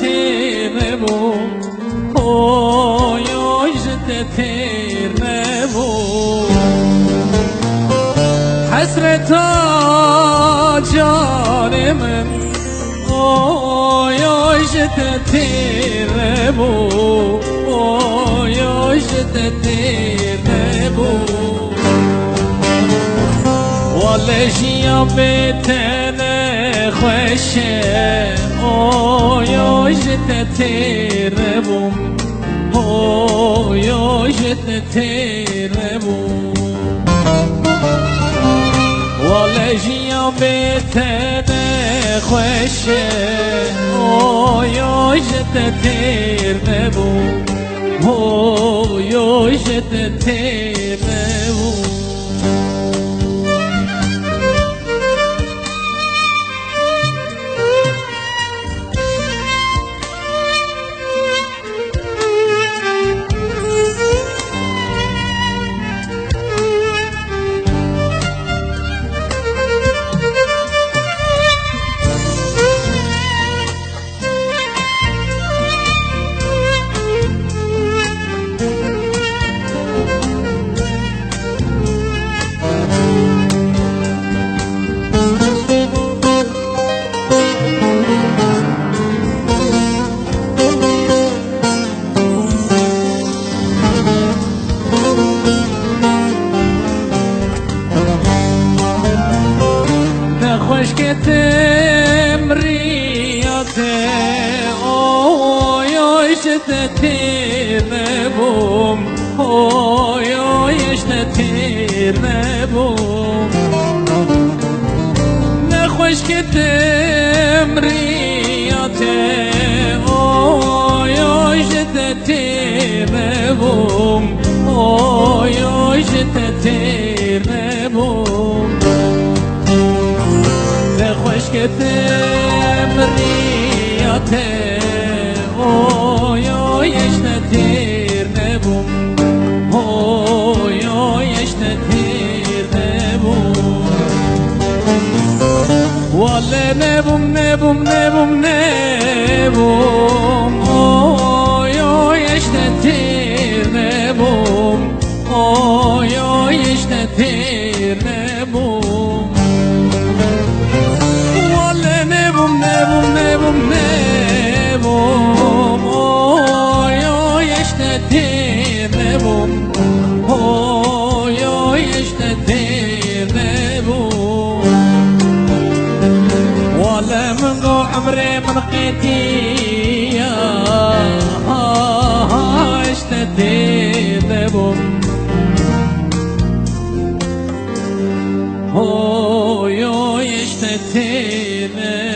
تیر نبو اوی تیر نبو حسرتا جان من اوی تیر نبو اوی تیر نبو والجیا بتن خوشه اوی تیر نبو اوی تیر نبو والجیا بتن خوشه اوی تیر نبو اوی تیر نبو تمريته اوي تیر نبوم اوی تیر نبوم نخوش که تمریاته اوی تیر نبوم اوی تیر نبوم نخوش که تمریاته اوی تیر نبوم اوی تیر نبوم واله نبوم نبوم نبوم نبوم اوی تیر نبوم اوی تیر نبوم واله نبوم نبوم نبوم نبوم اوی تیر نبوم اوی تیر نبوم واله من قو عمري من قيتيا تیر نبوم اوی تیر